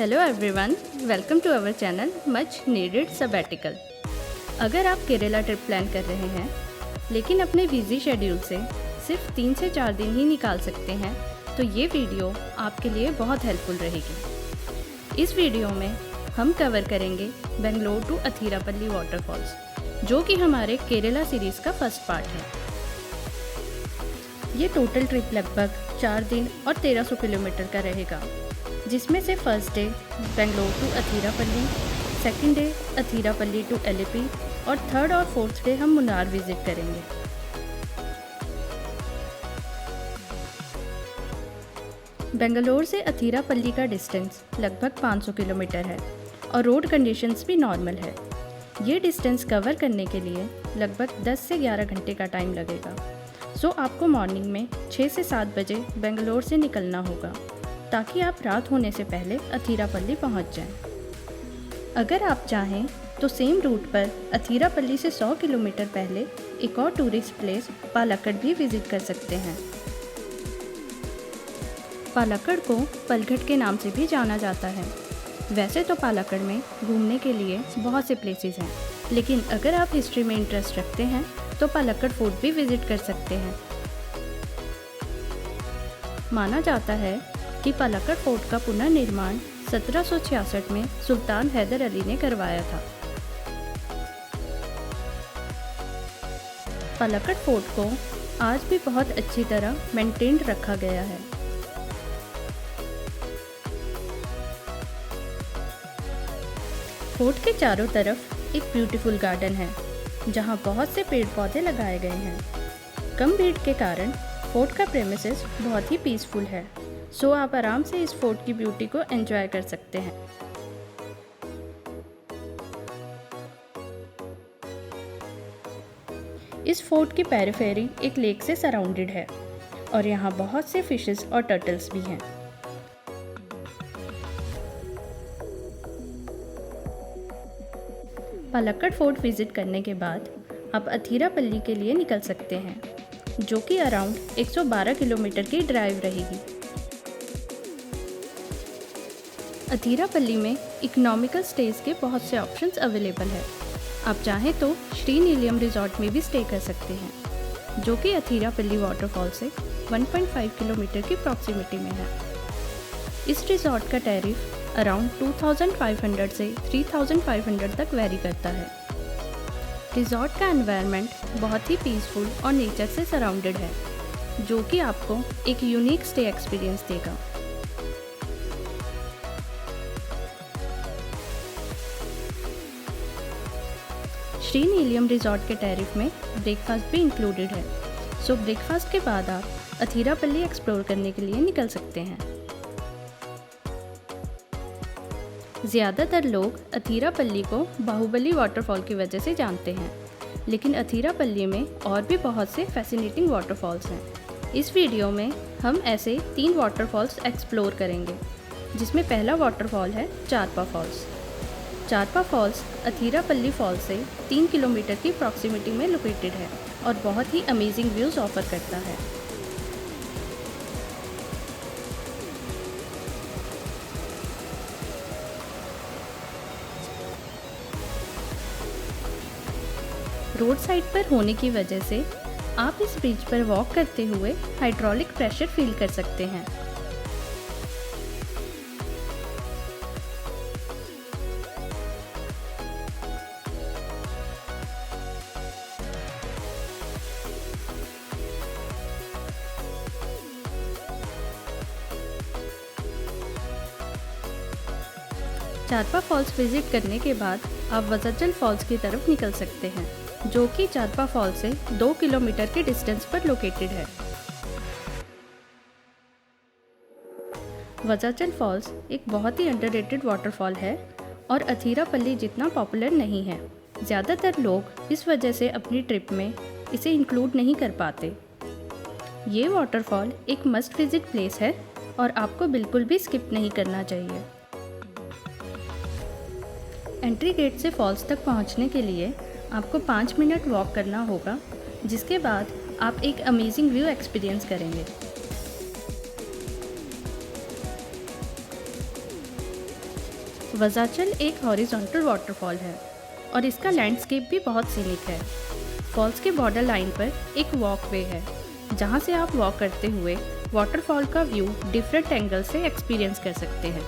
Hello everyone, welcome to our channel much needed sabbatical. अगर आप Kerala trip plan कर रहे हैं लेकिन अपने बिजी शेड्यूल से सिर्फ 3 से 4 दिन ही निकाल सकते हैं तो ये वीडियो आपके लिए बहुत हेल्पफुल रहेगी। इस वीडियो में हम कवर करेंगे बेंगलोर टू अथीरापल्ली वाटरफॉल्स, जो कि हमारे केरला सीरीज़ का फर्स्ट पार्ट है। ये टोटल ट्रिप लगभग 4 दिन और 1300 किलोमीटर का रहेगा, जिसमें से first day Bangalore to Athirappilly, second day Athirappilly to Alleppey और थर्ड और फोर्थ डे हम मुन्नार विजिट करेंगे। बेंगलोर से अथीरापल्ली का डिस्टेंस लगभग 500 किलोमीटर है और रोड कंडीशंस भी नॉर्मल है। ये डिस्टेंस कवर करने के लिए लगभग 10 से 11 घंटे का टाइम लगेगा। सो आपको मॉर्निंग में 6 से 7 बजे बेंगलोर से निकलना होगा ताकि आप रात होने से पहले अथीरापल्ली पहुंच जाएं। अगर आप चाहें तो सेम रूट पर अथीरापल्ली से 100 किलोमीटर पहले एक और टूरिस्ट प्लेस पालक्कड़ भी विजिट कर सकते हैं। पालक्कड़ को पलघट के नाम से भी जाना जाता है। वैसे तो पालक्कड़ में घूमने के लिए बहुत से प्लेसेस हैं, लेकिन अगर आप हिस्ट्री में इंटरेस्ट रखते हैं तो पालक्कड़ फोर्ट भी विजिट कर सकते हैं। माना जाता है कि पालक्कड़ फोर्ट का पुनर्निर्माण 1766 में सुल्तान हैदर अली ने करवाया था। पालक्कड़ फोर्ट को आज भी बहुत अच्छी तरह मेंटेन्ड रखा गया है। फोर्ट के चारों तरफ एक ब्यूटीफुल गार्डन है, जहां बहुत से पेड़ पौधे लगाए गए हैं। कम भीड़ के कारण फोर्ट का प्रेमिसेस बहुत ही पीसफुल है, सो आप आराम से इस फोर्ट की ब्यूटी को एंजॉय कर सकते हैं। इस फोर्ट की पेरिफेरी एक लेक से सराउंडेड है और यहाँ बहुत से फिशेस और टर्टल्स भी हैं। पालक्कड़ फोर्ट विजिट करने के बाद आप अथीरापल्ली के लिए निकल सकते हैं, जो कि अराउंड 112 किलोमीटर की ड्राइव रहेगी। अथीरापल्ली में इकोनॉमिकल स्टेज के बहुत से ऑप्शंस अवेलेबल है। आप चाहें तो श्रीनीलम रिजॉर्ट में भी स्टे कर सकते हैं, जो कि अथीरापल्ली वाटरफॉल से 1.5 किलोमीटर की प्रॉक्सिमिटी में है। इस रिजॉर्ट का टैरिफ अराउंड 2500 से 3500 तक वेरी करता है। रिजॉर्ट का एनवायरनमेंट बहुत ही पीसफुल और नेचर से सराउंडेड है, जो कि आपको एक यूनिक स्टे एक्सपीरियंस देगा। श्रीनीलम रिजॉर्ट के टैरिफ में ब्रेकफास्ट भी इंक्लूडेड है, सो ब्रेकफास्ट के बाद आप अथीरापल्ली एक्सप्लोर करने के लिए निकल सकते हैं। ज़्यादातर लोग अथीरापल्ली को बाहुबली वाटरफॉल की वजह से जानते हैं, लेकिन अथीरापल्ली में और भी बहुत से फैसिनेटिंग वाटरफॉल्स हैं। इस वीडियो में हम ऐसे 3 वाटरफॉल्स एक्सप्लोर करेंगे, जिसमें पहला वाटरफॉल है चारपा फॉल्स। चारपा फॉल्स अथीरापल्ली फॉल से 3 किलोमीटर की प्रॉक्सिमिटी में लोकेटेड है और बहुत ही अमेजिंग व्यूज़ ऑफर करता है। रोड साइड पर होने की वजह से आप इस ब्रिज पर वॉक करते हुए हाइड्रोलिक प्रेशर फील कर सकते हैं। चारपा फॉल्स विजिट करने के बाद आप वजाचल फॉल्स की तरफ निकल सकते हैं, जो कि चारपा फॉल से 2 किलोमीटर के डिस्टेंस पर लोकेटेड है। वजाचल फॉल्स एक बहुत ही अंडररेटेड वाटरफॉल है और अथीरापल्ली जितना पॉपुलर नहीं है। ज़्यादातर लोग इस वजह से अपनी ट्रिप में इसे इंक्लूड नहीं कर पाते। ये वाटरफॉल एक मस्ट विजिट प्लेस है और आपको बिल्कुल भी स्किप नहीं करना चाहिए। एंट्री गेट से फॉल्स तक पहुंचने के लिए आपको 5 मिनट वॉक करना होगा, जिसके बाद आप एक अमेजिंग व्यू एक्सपीरियंस करेंगे। वज़ाचल एक हॉरिजॉन्टल वाटरफॉल है और इसका लैंडस्केप भी बहुत सीनिक है। फॉल्स के बॉर्डर लाइन पर एक वॉकवे है जहां से आप वॉक करते हुए वाटरफॉल का व्यू डिफरेंट एंगल से एक्सपीरियंस कर सकते हैं।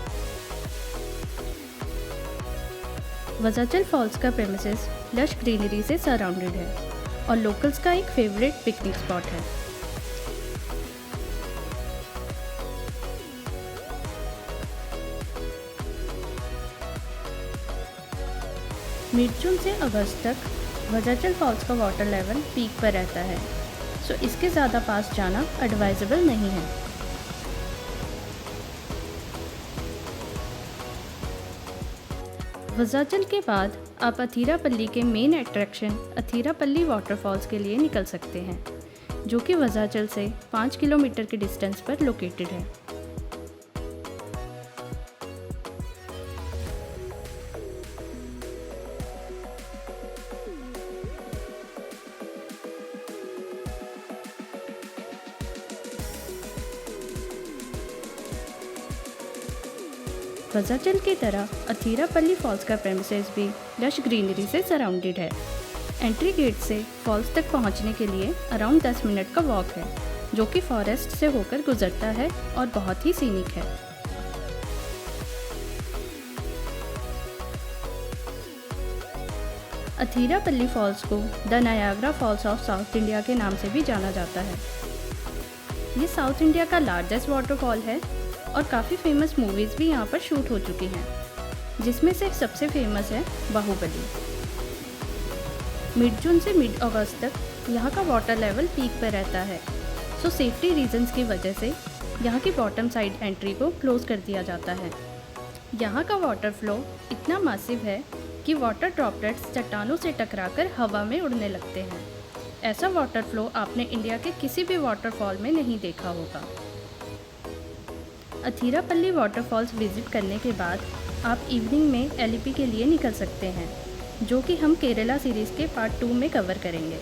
वज़ाचल फॉल्स का प्रेमिसेस लश ग्रीनरी से सराउंडेड है और लोकल्स का एक फेवरेट पिकनिक स्पॉट है। मिड जून से अगस्त तक वज़ाचल फॉल्स का वाटर लेवल पीक पर रहता है, सो इसके ज़्यादा पास जाना एडवाइजेबल नहीं है। वज़ाचल के बाद आप अथीरापल्ली के मेन अट्रैक्शन अथीरापल्ली वाटरफॉल्स के लिए निकल सकते हैं, जो कि वज़ाचल से 5 किलोमीटर के डिस्टेंस पर लोकेटेड है। वज़ाचल की तरह अथीरापल्ली फॉल्स का प्रेमिसेस भी लश ग्रीनरी से सराउंडेड है। एंट्री गेट से फॉल्स तक पहुंचने के लिए अराउंड 10 मिनट का वॉक है, जो कि फॉरेस्ट से होकर गुजरता है और बहुत ही सीनिक है। अथीरापल्ली फॉल्स को the Niagara falls of south India के नाम से भी जाना जाता है। ये साउथ इंडिया का लार्जेस्ट वाटरफॉल है और काफ़ी फेमस मूवीज़ भी यहाँ पर शूट हो चुकी हैं, जिसमें से सबसे फेमस है बाहुबली। मिड जून से मिड अगस्त तक यहाँ का वाटर लेवल पीक पर रहता है, सो सेफ्टी रीजंस की वजह से यहाँ की बॉटम साइड एंट्री को क्लोज कर दिया जाता है। यहाँ का वाटर फ्लो इतना मासिव है कि वाटर ड्रॉपलेट्स चट्टानों से टकराकर हवा में उड़ने लगते हैं। ऐसा वाटर फ्लो आपने इंडिया के किसी भी वाटरफॉल में नहीं देखा होगा। अथीरापल्ली वाटरफॉल्स विजिट करने के बाद आप इवनिंग में एलिपी के लिए निकल सकते हैं, जो कि हम केरला सीरीज़ के पार्ट 2 में कवर करेंगे।